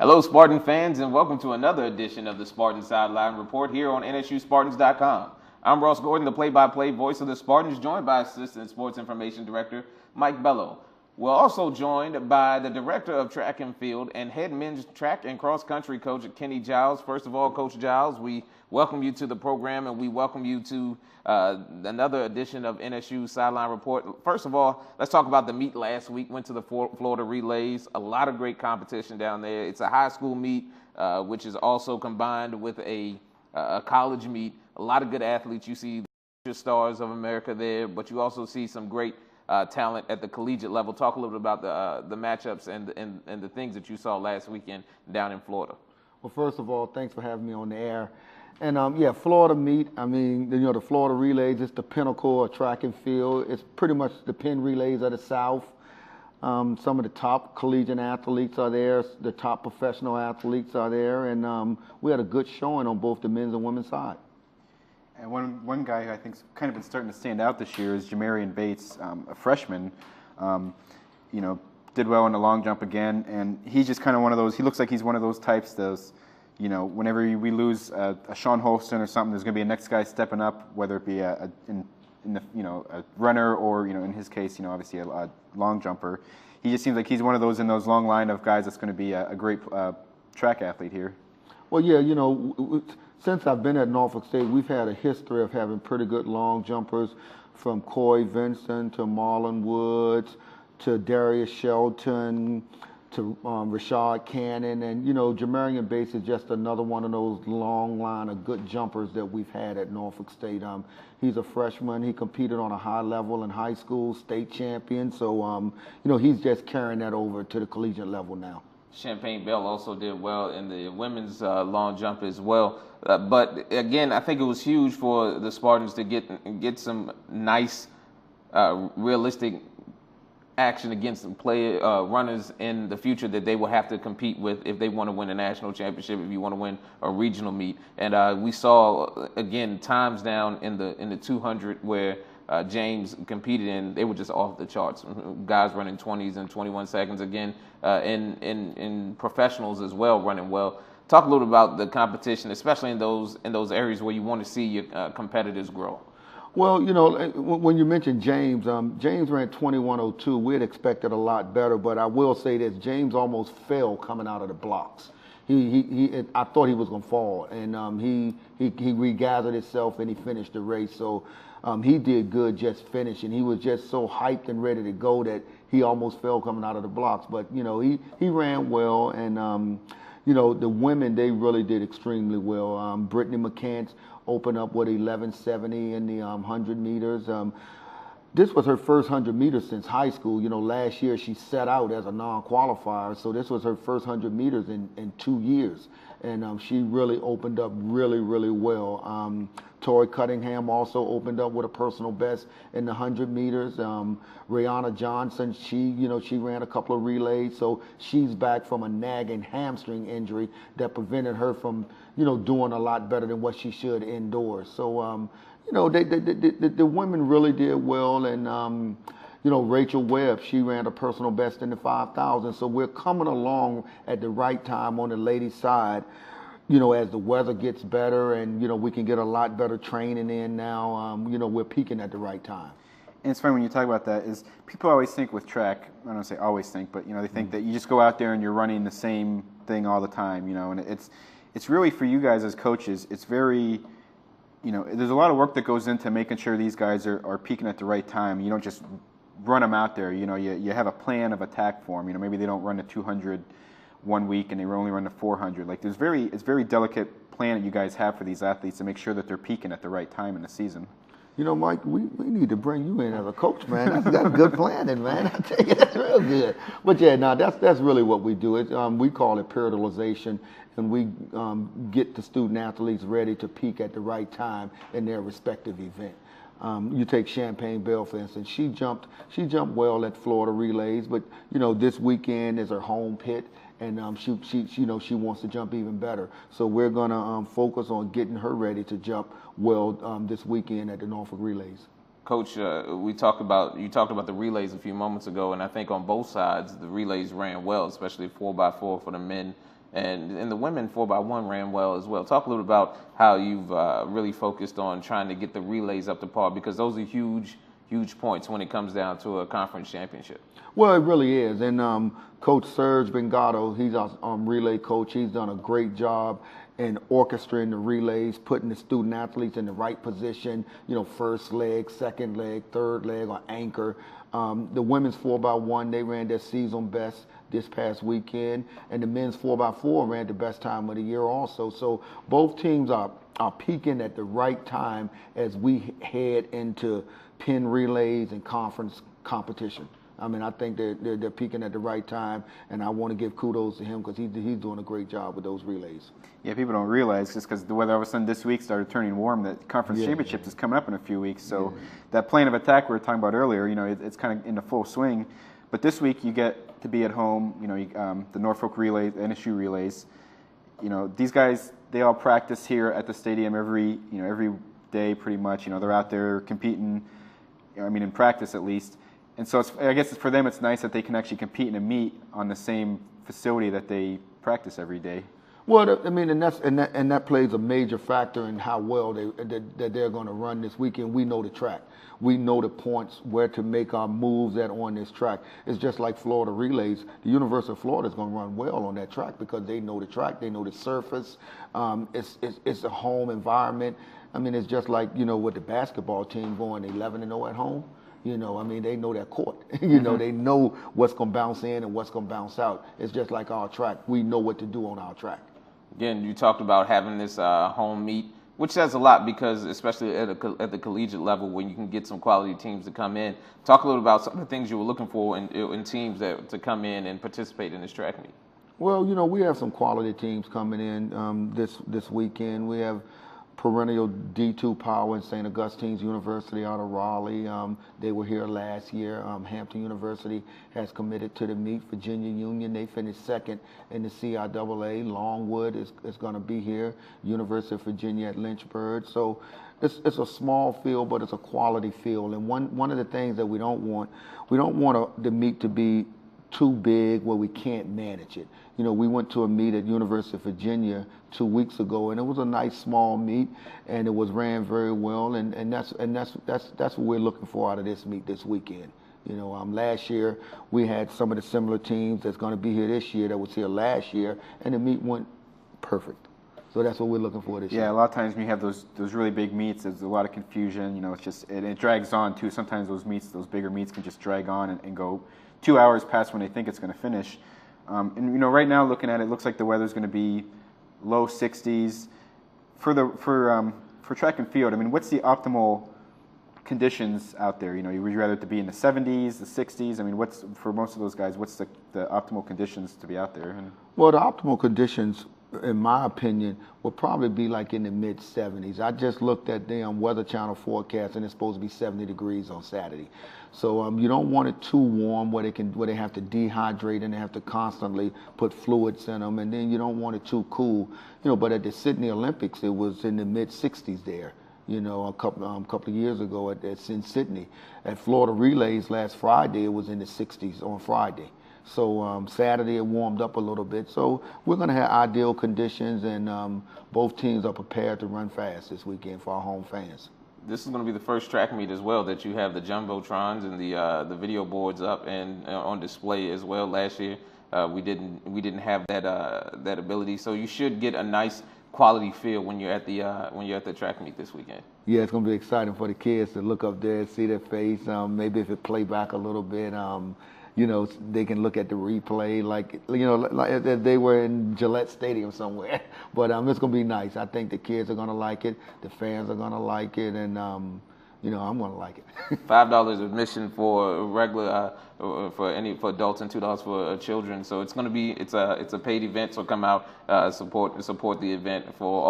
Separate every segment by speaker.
Speaker 1: Hello, Spartan fans, and welcome to another edition of the Spartan Sideline Report here on NSUSpartans.com. I'm Ross Gordon, the play-by-play voice of the Spartans, joined by Assistant Sports Information Director Mike Bello. We're also joined by the Director of Track and Field and head men's track and cross-country coach Kenny Giles. First of all, Coach Giles, we welcome you to the program, and we welcome you to another edition of NSU Sideline Report. First of all, let's talk about the meet last week. Went to the Florida Relays. A lot of great competition down there. It's a high school meet, which is also combined with a college meet. A lot of good athletes. You see the stars of America there, but you also see some great talent at the collegiate level. Talk a little bit about the matchups and the things that you saw last weekend down in Florida.
Speaker 2: Well, first of all, thanks for having me on the air. And Florida meet, the Florida Relays, it's the pinnacle of track and field. It's pretty much the Penn Relays of the South. Some of the top collegiate athletes are there. The top professional athletes are there. And we had a good showing on both the men's and women's side.
Speaker 3: And one guy who I think's kind of been starting to stand out this year is Jamarian Bates, a freshman. Did well in the long jump again, and he's just kind of one of those. He looks like he's one of those types. Whenever we lose a Sean Holston or something, there's going to be a next guy stepping up, whether it be a runner or in his case, obviously a long jumper. He just seems like he's one of those in those long line of guys that's going to be a great track athlete here.
Speaker 2: Well, yeah, since I've been at Norfolk State, we've had a history of having pretty good long jumpers, from Coy Vincent to Marlon Woods to Darius Shelton to Rashad Cannon. And, Jamarian Bates is just another one of those long line of good jumpers that we've had at Norfolk State. He's a freshman. He competed on a high level in high school, state champion. So, he's just carrying that over to the collegiate level now.
Speaker 1: Champagne Bell also did well in the women's long jump as well. But again, I think it was huge for the Spartans to get some nice, realistic action against some runners in the future that they will have to compete with if they want to win a national championship, if you want to win a regional meet. And we saw, again, times down in the 200 where James competed in, they were just off the charts. Guys running 20s and 21 seconds again, in professionals as well, running well. Talk a little about the competition, especially in those areas where you want to see your competitors grow.
Speaker 2: Well, when you mentioned James, James ran 21:02. We had expected a lot better, but I will say this: James almost fell coming out of the blocks. I thought he was going to fall, and he regathered himself and he finished the race. So he did good just finishing. He was just so hyped and ready to go that he almost fell coming out of the blocks. But he ran well, and the women, they really did extremely well. Brittany McCants opened up with 11:70 in the 100 meters. This was her first 100 meters since high school. Last year she set out as a non-qualifier, so this was her first 100 meters in 2 years. And she really opened up really, really well. Tori Cunningham also opened up with a personal best in the 100 meters. Rihanna Johnson, she ran a couple of relays, so she's back from a nagging hamstring injury that prevented her from, doing a lot better than what she should indoors. So, the women really did well, and Rachel Webb, she ran a personal best in the 5,000. So we're coming along at the right time on the ladies' side. As the weather gets better and, we can get a lot better training in now, we're peaking at the right time.
Speaker 3: And it's funny when you talk about that is people always think with track, I don't say always think, but, they think that you just go out there and you're running the same thing all the time, and it's really for you guys as coaches, it's very, there's a lot of work that goes into making sure these guys are peaking at the right time. You don't just run them out there, you have a plan of attack for them. Maybe they don't run the 200 1 week and they only run the 400. Like it's very delicate plan that you guys have for these athletes to make sure that they're peaking at the right time in the season.
Speaker 2: Mike, we need to bring you in as a coach, man. That's good planning, man. I tell you, that's real good. But yeah, that's really what we do. We call it periodization, and we get the student athletes ready to peak at the right time in their respective event. You take Champagne Bell, for instance. She jumped well at Florida Relays, but this weekend is her home pit, and she wants to jump even better. So we're gonna focus on getting her ready to jump well this weekend at the Norfolk Relays.
Speaker 1: Coach, you talked about the relays a few moments ago, and I think on both sides the relays ran well, especially 4x4 for the men And the women 4x1 ran well as well. Talk a little about how you've really focused on trying to get the relays up to par, because those are huge points when it comes down to a conference championship.
Speaker 2: Well, it really is. And Coach Serge Bengato, he's our relay coach. He's done a great job in orchestrating the relays, putting the student athletes in the right position, first leg, second leg, third leg, or anchor. The women's 4x1, they ran their season best this past weekend, and the men's 4x4 ran the best time of the year also. So both teams are peaking at the right time as we head into pin relays and conference competition. I mean, I think they're peaking at the right time, and I want to give kudos to him because he's doing a great job with those relays.
Speaker 3: Yeah, people don't realize just because the weather all of a sudden this week started turning warm that conference championships is coming up in a few weeks. So that plan of attack we were talking about earlier, it's kind of in the full swing. But this week you get to be at home. The Norfolk Relays, the NSU Relays. These guys, they all practice here at the stadium every day pretty much. They're out there competing. In practice at least. And so I guess for them it's nice that they can actually compete in a meet on the same facility that they practice every day.
Speaker 2: Well, and that plays a major factor in how well that they're going to run this weekend. We know the track. We know the points where to make our moves at on this track. It's just like Florida Relays. The University of Florida is going to run well on that track because they know the track, they know the surface. It's a home environment. It's just like with the basketball team going 11-0 at home. They know their court. They know what's going to bounce in and what's going to bounce out. It's just like our track. We know what to do on our track.
Speaker 1: Again, you talked about having this home meet, which says a lot because especially at the collegiate level when you can get some quality teams to come in. Talk a little about some of the things you were looking for in teams to come in and participate in this track meet.
Speaker 2: Well, we have some quality teams coming in this weekend. We have perennial D2 power in St. Augustine's University out of Raleigh. They were here last year. Hampton University has committed to the meet. Virginia Union, they finished second in the CIAA. Longwood is going to be here. University of Virginia at Lynchburg. So it's a small field, but it's a quality field. And one of the things that we don't want the meet to be too big where we can't manage it. We went to a meet at University of Virginia 2 weeks ago, and it was a nice small meet, and it was ran very well, and that's what we're looking for out of this meet this weekend. Last year we had some of the similar teams that's going to be here this year that was here last year, and the meet went perfect. So that's what we're looking for this year.
Speaker 3: Yeah, a lot of times when you have those really big meets, there's a lot of confusion. It's just it drags on too. Sometimes those bigger meets can just drag on and go 2 hours past when they think it's going to finish. And right now looking at it, looks like the weather's going to be low 60s for track and field. What's the optimal conditions out there? Would you rather it to be in the 70s, the 60s? What's for most of those guys? What's the optimal conditions to be out there?
Speaker 2: Well, the optimal conditions, in my opinion, would probably be like in the mid 70s. I just looked at the Weather Channel forecast, and it's supposed to be 70 degrees on Saturday. So you don't want it too warm where they have to dehydrate and they have to constantly put fluids in them, and then you don't want it too cool. But at the Sydney Olympics, it was in the mid 60s there. A couple of years ago in Sydney. At Florida Relays last Friday, it was in the 60s on Friday. So Saturday it warmed up a little bit. So we're going to have ideal conditions, and both teams are prepared to run fast this weekend for our home fans.
Speaker 1: This is going to be the first track meet as well that you have the jumbotrons and the video boards up and on display as well. Last year we didn't have that ability, so you should get a nice quality feel when you're at the track meet this weekend.
Speaker 2: Yeah, it's going to be exciting for the kids to look up there and see their face. Maybe if it play back a little bit. They can look at the replay like they were in Gillette Stadium somewhere. But it's going to be nice. I think the kids are going to like it. The fans are going to like it. And, I'm going to like it.
Speaker 1: $5 admission for regular for adults and $2 for children. So it's going to be it's a paid event. So come out support the event for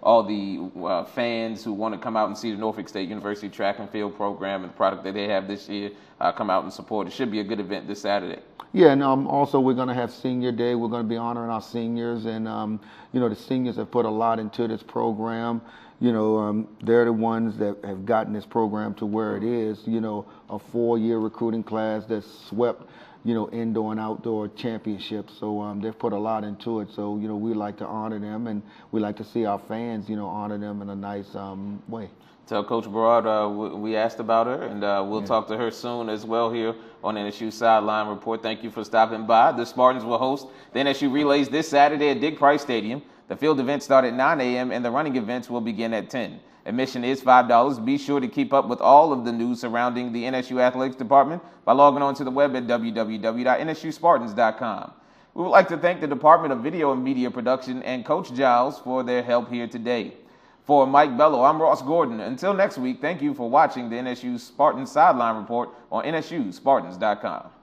Speaker 1: all the fans who want to come out and see the Norfolk State University track and field program and the product that they have this year. Come out and support. It should be a good event this Saturday.
Speaker 2: Yeah, and also we're going to have Senior Day. We're going to be honoring our seniors, and the seniors have put a lot into this program. They're the ones that have gotten this program to where it is. A 4-year recruiting class that swept, indoor and outdoor championships. So they've put a lot into it. So, we like to honor them, and we like to see our fans, honor them in a nice way.
Speaker 1: Tell Coach Broad we asked about her, and we'll talk to her soon as well here on NSU Sideline Report. Thank you for stopping by. The Spartans will host the NSU Relays this Saturday at Dick Price Stadium. The field events start at 9 a.m. and the running events will begin at 10. Admission is $5. Be sure to keep up with all of the news surrounding the NSU Athletics Department by logging on to the web at www.nsuspartans.com. We would like to thank the Department of Video and Media Production and Coach Giles for their help here today. For Mike Bello, I'm Ross Gordon. Until next week, thank you for watching the NSU Spartan Sideline Report on NSUSpartans.com.